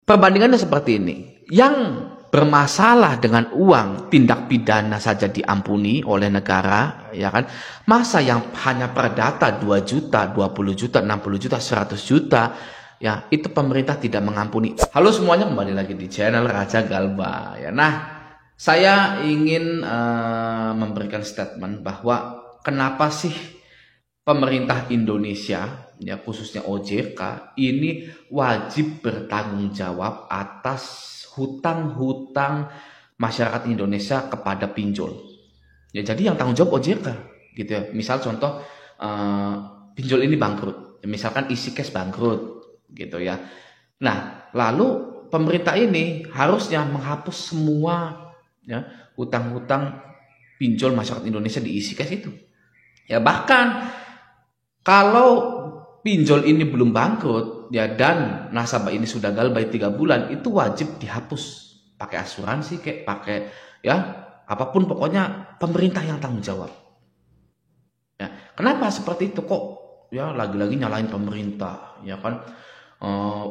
Perbandingannya seperti ini. Yang bermasalah dengan uang tindak pidana saja diampuni oleh negara, ya kan? Masa yang hanya perdata 2 juta, 20 juta, 60 juta, 100 juta, ya itu pemerintah tidak mengampuni. Halo semuanya, kembali lagi di channel Raja Galba. Ya, nah, saya ingin memberikan statement bahwa kenapa sih pemerintah Indonesia, ya khususnya OJK, ini wajib bertanggung jawab atas hutang-hutang masyarakat Indonesia kepada pinjol. Ya, jadi yang tanggung jawab OJK, gitu ya. Misal contoh pinjol ini bangkrut, ya, misalkan isi cash bangkrut, gitu ya. Nah, lalu pemerintah ini harusnya menghapus semua ya hutang-hutang pinjol masyarakat Indonesia di isi cash itu. Ya bahkan kalau pinjol ini belum bangkrut ya dan nasabah ini sudah galbay 3 bulan, itu wajib dihapus pakai asuransi kayak pakai ya apapun, pokoknya pemerintah yang tanggung jawab. Ya, kenapa seperti itu kok? Ya lagi-lagi nyalain pemerintah, ya kan?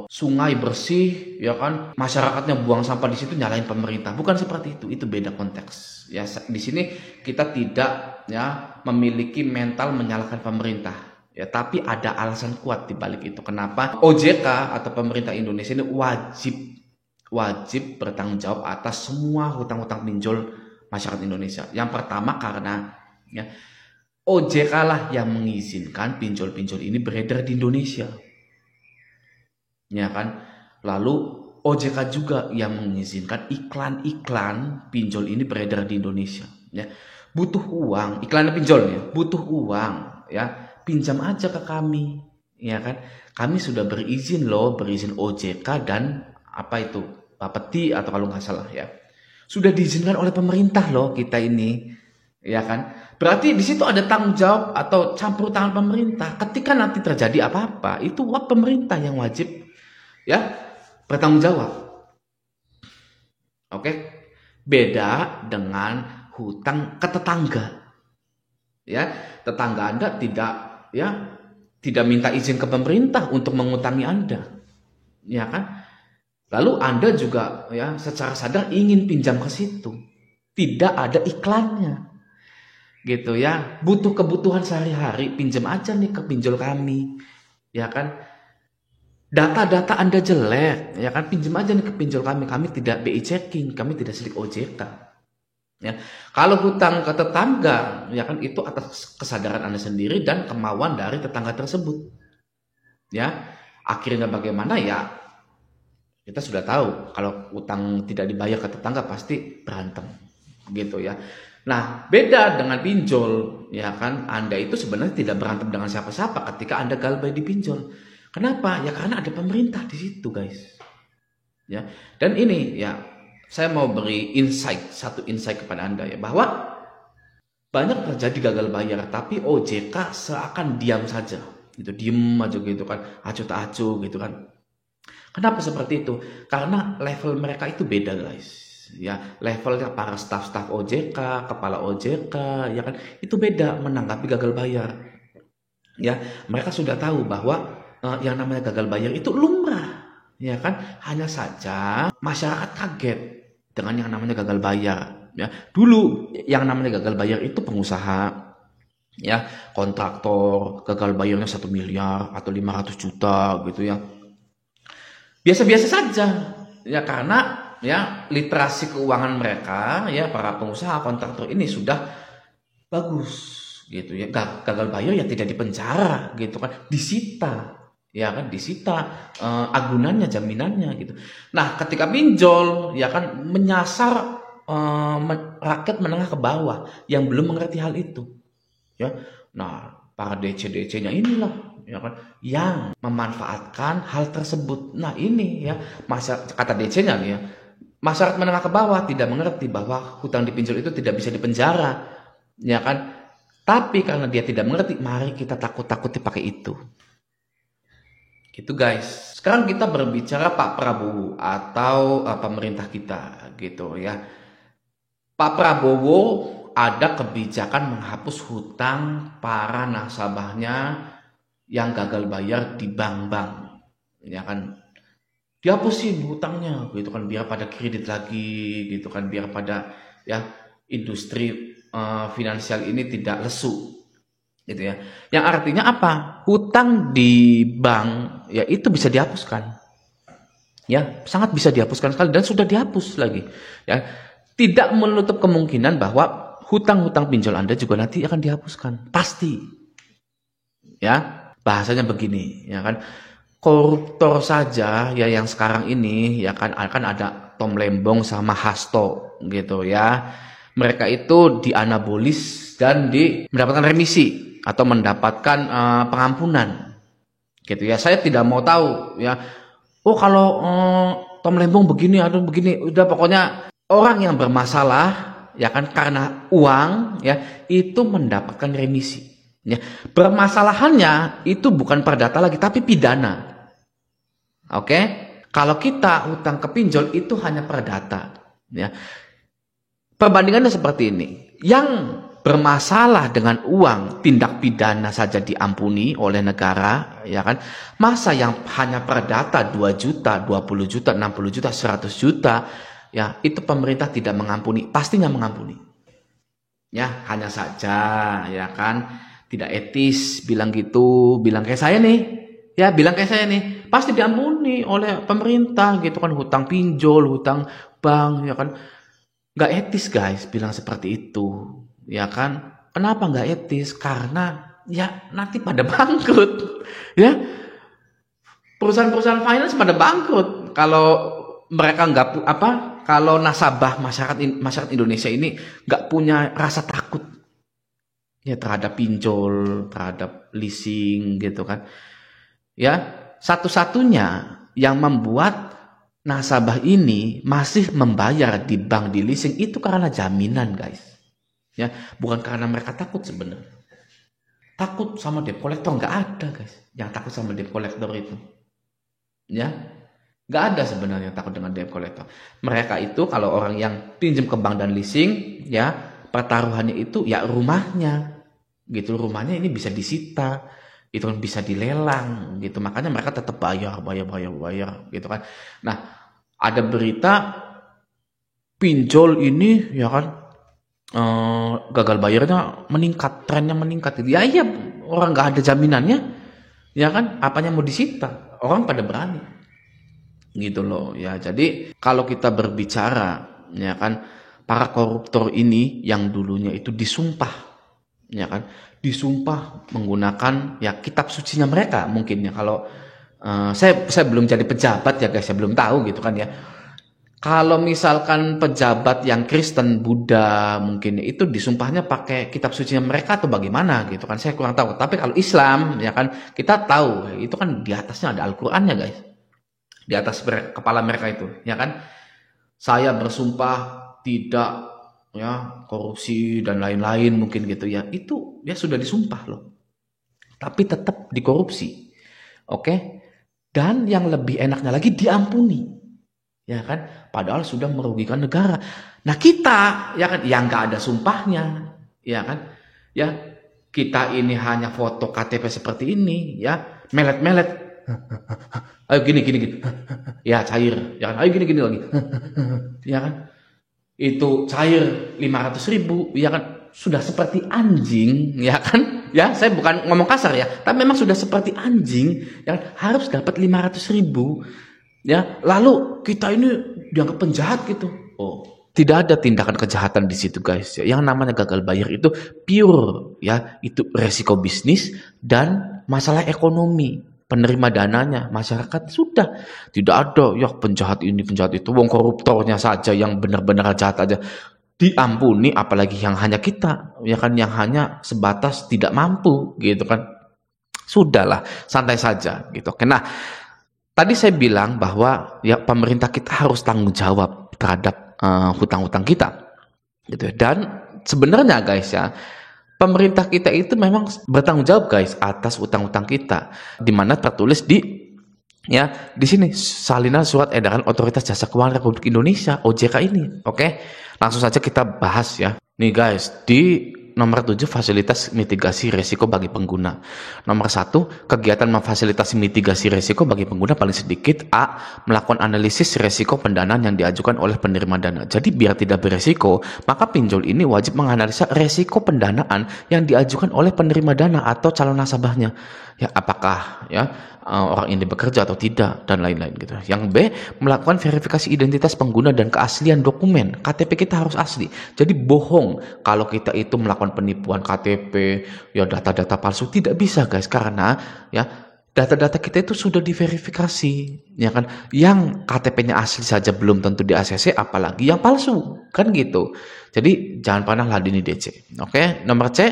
Sungai bersih, ya kan? Masyarakatnya buang sampah di situ nyalain pemerintah. Bukan seperti itu beda konteks. Ya di sini kita tidak ya memiliki mental menyalahkan pemerintah. Ya, tapi ada alasan kuat di balik itu. Kenapa OJK atau pemerintah Indonesia ini wajib bertanggung jawab atas semua hutang-hutang pinjol masyarakat Indonesia. Yang pertama karena ya OJK lah yang mengizinkan pinjol-pinjol ini beredar di Indonesia. Ya kan? Lalu OJK juga yang mengizinkan iklan-iklan pinjol ini beredar di Indonesia. Ya, butuh uang, iklan pinjol ya, butuh uang, ya pinjam aja ke kami, ya kan? Kami sudah berizin loh, berizin OJK dan apa itu Bapeti atau kalau nggak salah ya, sudah diizinkan oleh pemerintah loh kita ini, ya kan? Berarti di situ ada tanggung jawab atau campur tangan pemerintah. Ketika nanti terjadi apa-apa, itu pemerintah yang wajib ya bertanggung jawab. Oke, beda dengan hutang ke tetangga. Ya, tetangga Anda tidak minta izin ke pemerintah untuk mengutangi Anda. Ya kan? Lalu Anda juga ya secara sadar ingin pinjam ke situ. Tidak ada iklannya. Gitu ya. Butuh kebutuhan sehari-hari, pinjam aja nih ke pinjol kami. Ya kan? Data-data Anda jelek, ya kan, pinjam aja nih ke pinjol kami tidak BI checking, kami tidak sidik OJK. Ya, kalau hutang ke tetangga, ya kan itu atas kesadaran Anda sendiri dan kemauan dari tetangga tersebut. Ya, akhirnya bagaimana ya? Kita sudah tahu kalau hutang tidak dibayar ke tetangga pasti berantem, gitu ya. Nah, beda dengan pinjol, ya kan, Anda itu sebenarnya tidak berantem dengan siapa-siapa ketika Anda galbay di pinjol. Kenapa? Ya karena ada pemerintah di situ, guys. Ya. Dan ini ya, saya mau beri satu insight kepada Anda ya, bahwa banyak terjadi gagal bayar tapi OJK seakan diam saja. Gitu, diem aja gitu kan, acuh tak acuh gitu kan. Kenapa seperti itu? Karena level mereka itu beda, guys. Ya, levelnya para staf-staf OJK, kepala OJK, ya kan, itu beda menanggapi gagal bayar. Ya, mereka sudah tahu bahwa yang namanya gagal bayar itu lumrah, ya kan? Hanya saja masyarakat kaget dengan yang namanya gagal bayar. Ya, dulu yang namanya gagal bayar itu pengusaha, ya kontraktor gagal bayarnya 1 miliar atau 500 juta gitu ya. Biasa-biasa saja, ya karena ya literasi keuangan mereka, ya para pengusaha kontraktor ini sudah bagus, gitu ya. Gagal bayar ya tidak dipenjara, gitu kan, disita. Ya kan, disita agunannya, jaminannya gitu. Nah, ketika pinjol ya kan menyasar rakyat menengah ke bawah yang belum mengerti hal itu. Ya. Nah, para DC-DC-nya inilah ya kan yang memanfaatkan hal tersebut. Nah, ini ya kata DC-nya nih ya. Masyarakat menengah ke bawah tidak mengerti bahwa hutang dipinjol itu tidak bisa dipenjara. Ya kan? Tapi karena dia tidak mengerti, mari kita takut-takuti pakai itu. Gitu guys. Sekarang kita berbicara Pak Prabowo atau pemerintah kita gitu ya. Pak Prabowo ada kebijakan menghapus hutang para nasabahnya yang gagal bayar di bank-bank. Ya kan. dihapusin hutangnya gitu kan, biar pada kredit lagi gitu kan, biar pada ya industri finansial ini tidak lesu gitu ya. Yang artinya apa? Hutang di bank ya itu bisa dihapuskan. Ya, sangat bisa dihapuskan sekali dan sudah dihapus lagi. Ya, tidak menutup kemungkinan bahwa hutang-hutang pinjol Anda juga nanti akan dihapuskan. Pasti. Ya, bahasanya begini, ya kan? Koruptor saja ya yang sekarang ini ya kan akan ada Tom Lembong sama Hasto gitu ya. Mereka itu dianabolis dan mendapatkan remisi atau mendapatkan pengampunan gitu ya. Saya tidak mau tahu ya. Oh kalau Tom Lembong begini atau begini, udah pokoknya orang yang bermasalah ya kan karena uang ya itu mendapatkan remisi. Ya, permasalahannya itu bukan perdata lagi tapi pidana. Oke, kalau kita hutang ke pinjol itu hanya perdata. Ya, perbandingannya seperti ini. Yang bermasalah dengan uang tindak pidana saja diampuni oleh negara, ya kan? Masa yang hanya perdata 2 juta, 20 juta, 60 juta, 100 juta, ya itu pemerintah tidak mengampuni, pastinya mengampuni. Ya, hanya saja, ya kan? Tidak etis bilang gitu, bilang kayak saya nih. Ya, bilang kayak saya nih, pasti diampuni oleh pemerintah gitu kan, hutang pinjol, hutang bank, ya kan. Nggak etis guys, bilang seperti itu, ya kan. Kenapa nggak etis? Karena ya nanti pada bangkrut, ya. Perusahaan-perusahaan finance pada bangkrut kalau mereka nggak kalau nasabah masyarakat Indonesia ini nggak punya rasa takut ya terhadap pinjol, terhadap leasing gitu kan. Ya, satu-satunya yang membuat nasabah ini masih membayar di bank di leasing itu karena jaminan, guys. Ya, bukan karena mereka takut sebenarnya. Takut sama debt collector nggak ada, guys. Yang takut sama debt collector itu. Ya, nggak ada sebenarnya yang takut dengan debt collector. Mereka itu kalau orang yang pinjam ke bank dan leasing, ya pertaruhannya itu ya rumahnya, gitu. Rumahnya ini bisa disita. Itu kan bisa dilelang gitu, makanya mereka tetap bayar gitu kan. Nah, ada berita pinjol ini ya kan gagal bayarnya meningkat, trennya meningkat. Ya iya, orang nggak ada jaminannya, ya kan, apanya mau disita, orang pada berani gitu loh ya. Jadi kalau kita berbicara ya kan, para koruptor ini yang dulunya itu disumpah, ya kan, disumpah menggunakan ya kitab sucinya mereka mungkin ya. Kalau saya belum jadi pejabat ya guys, saya belum tahu gitu kan ya. Kalau misalkan pejabat yang Kristen, Buddha mungkin itu disumpahnya pakai kitab sucinya mereka atau bagaimana gitu kan, saya kurang tahu. Tapi kalau Islam ya kan kita tahu itu kan di atasnya ada Al-Qur'annya guys. Di atas kepala mereka itu ya kan. Saya bersumpah tidak ya korupsi dan lain-lain mungkin gitu ya, itu ya sudah disumpah loh, tapi tetap dikorupsi. Oke, dan yang lebih enaknya lagi diampuni, ya kan, padahal sudah merugikan negara. Nah kita ya kan yang nggak ada sumpahnya, ya kan, ya kita ini hanya foto KTP seperti ini ya, melet-melet ayo gini ya cair, ya kan, ayo gini lagi ya kan, itu cair 500.000, ya kan, sudah seperti anjing, ya kan, ya saya bukan ngomong kasar ya, tapi memang sudah seperti anjing yang harus dapat 500.000, ya, lalu kita ini dianggap penjahat gitu. Oh, tidak ada tindakan kejahatan di situ guys. Yang namanya gagal bayar itu pure ya, itu resiko bisnis dan masalah ekonomi. Penerima dananya masyarakat sudah tidak ada ya penjahat ini penjahat itu, wong koruptornya saja yang benar-benar jahat aja diampuni, apalagi yang hanya kita ya kan, yang hanya sebatas tidak mampu gitu kan. Sudahlah, santai saja gitu. Oke, nah tadi saya bilang bahwa ya pemerintah kita harus tanggung jawab terhadap hutang-hutang kita gitu. Dan sebenarnya guys ya, pemerintah kita itu memang bertanggung jawab guys atas utang-utang kita, di mana tertulis di sini salinan surat edaran Otoritas Jasa Keuangan Republik Indonesia OJK ini. Oke, langsung saja kita bahas ya. Nih guys, di nomor 7, fasilitas mitigasi risiko bagi pengguna. Nomor 1, kegiatan memfasilitasi mitigasi risiko bagi pengguna paling sedikit. A, melakukan analisis risiko pendanaan yang diajukan oleh penerima dana. Jadi biar tidak beresiko, maka pinjol ini wajib menganalisa risiko pendanaan yang diajukan oleh penerima dana atau calon nasabahnya. Ya, apakah orang ini bekerja atau tidak, dan lain-lain gitu. Yang B, melakukan verifikasi identitas pengguna dan keaslian dokumen. KTP kita harus asli. Jadi bohong kalau kita itu melakukan penipuan KTP, ya data-data palsu, tidak bisa guys, karena ya data-data kita itu sudah diverifikasi, ya kan? Yang KTP-nya asli saja belum tentu di ACC, apalagi yang palsu, kan gitu. Jadi jangan pernah ladeni DC. Oke, nomor C,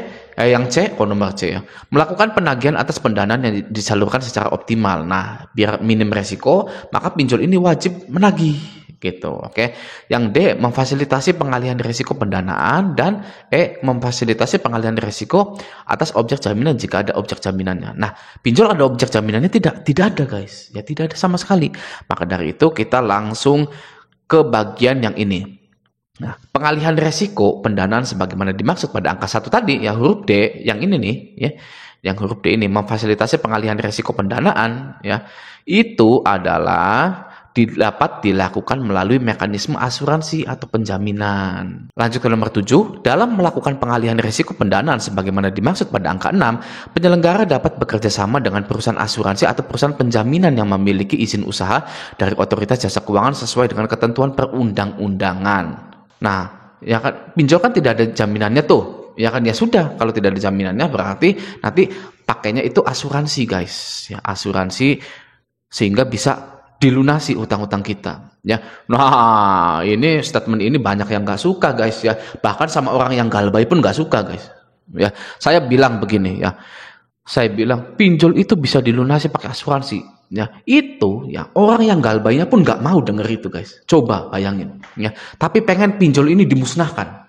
nomor C ya. Melakukan penagihan atas pendanaan yang disalurkan secara optimal. Nah, biar minim resiko, maka pinjol ini wajib menagih gitu. Oke. Yang D, memfasilitasi pengalihan risiko pendanaan, dan E, memfasilitasi pengalihan risiko atas objek jaminan jika ada objek jaminannya. Nah, pinjol ada objek jaminannya? Tidak ada guys. Ya tidak ada sama sekali. Maka dari itu kita langsung ke bagian yang ini. Nah, pengalihan risiko pendanaan sebagaimana dimaksud pada angka 1 tadi, ya huruf D, yang ini nih, ya. Yang huruf D ini memfasilitasi pengalihan risiko pendanaan, ya. Itu adalah dapat dilakukan melalui mekanisme asuransi atau penjaminan. Lanjut ke nomor 7, dalam melakukan pengalihan risiko pendanaan sebagaimana dimaksud pada angka 6, penyelenggara dapat bekerja sama dengan perusahaan asuransi atau perusahaan penjaminan yang memiliki izin usaha dari Otoritas Jasa Keuangan sesuai dengan ketentuan perundang-undangan. Nah, ya kan pinjol kan tidak ada jaminannya tuh. Ya kan, ya sudah, kalau tidak ada jaminannya berarti nanti pakainya itu asuransi guys. Ya, asuransi sehingga bisa dilunasi utang-utang kita, ya. Nah, ini statement ini banyak yang nggak suka guys, ya. Bahkan sama orang yang galbay pun nggak suka guys, ya. Saya bilang begini, ya. Saya bilang pinjol itu bisa dilunasi pakai asuransi, ya. Itu ya orang yang galbaynya pun nggak mau denger itu guys. Coba bayangin, ya. Tapi pengen pinjol ini dimusnahkan.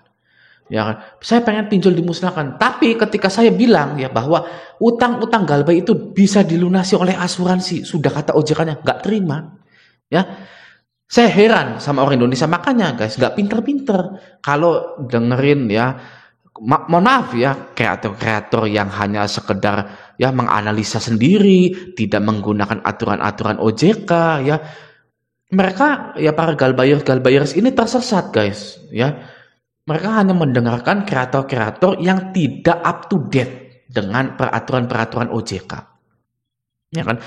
Ya kan? Saya pengen pinjol dimusnahkan. Tapi ketika saya bilang ya bahwa utang-utang galbay itu bisa dilunasi oleh asuransi, sudah kata OJK-nya nggak terima. Ya, saya heran sama orang Indonesia. Makanya guys, nggak pinter-pinter kalau dengerin ya. Mohon maaf ya, kreator-kreator yang hanya sekedar ya menganalisa sendiri, tidak menggunakan aturan-aturan OJK ya. Mereka ya para galbayers ini tersesat guys, ya. Mereka hanya mendengarkan kreator-kreator yang tidak up to date dengan peraturan-peraturan OJK. Ya kan?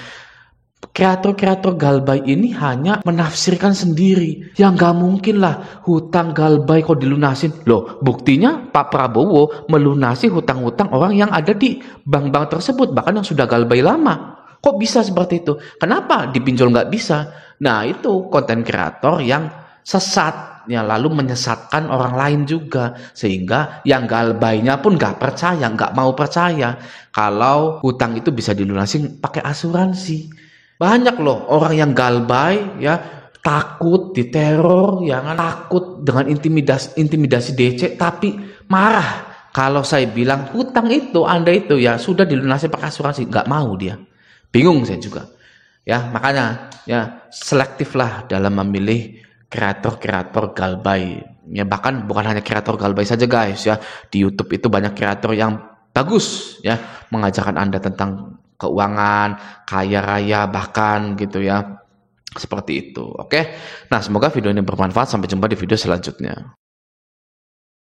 Kreator-kreator galbay ini hanya menafsirkan sendiri. Ya nggak mungkin lah hutang galbay kok dilunasin. Loh, buktinya Pak Prabowo melunasi hutang-hutang orang yang ada di bank-bank tersebut, bahkan yang sudah galbay lama. Kok bisa seperti itu? Kenapa di pinjol nggak bisa? Nah, itu konten kreator yang sesat. Ya, lalu menyesatkan orang lain juga, sehingga yang galbaynya pun nggak percaya, nggak mau percaya kalau hutang itu bisa dilunasi pakai asuransi. Banyak loh orang yang galbay ya takut diteror, ya kan? Takut dengan intimidasi DC, tapi marah kalau saya bilang hutang itu Anda itu ya sudah dilunasi pakai asuransi, nggak mau dia. Bingung saya juga. Ya, makanya ya selektiflah dalam memilih kreator-kreator galbay. Ya, bahkan bukan hanya kreator galbay saja guys ya. Di YouTube itu banyak kreator yang bagus ya, mengajarkan Anda tentang keuangan, kaya raya bahkan gitu ya. Seperti itu. Oke. Nah, semoga video ini bermanfaat. Sampai jumpa di video selanjutnya.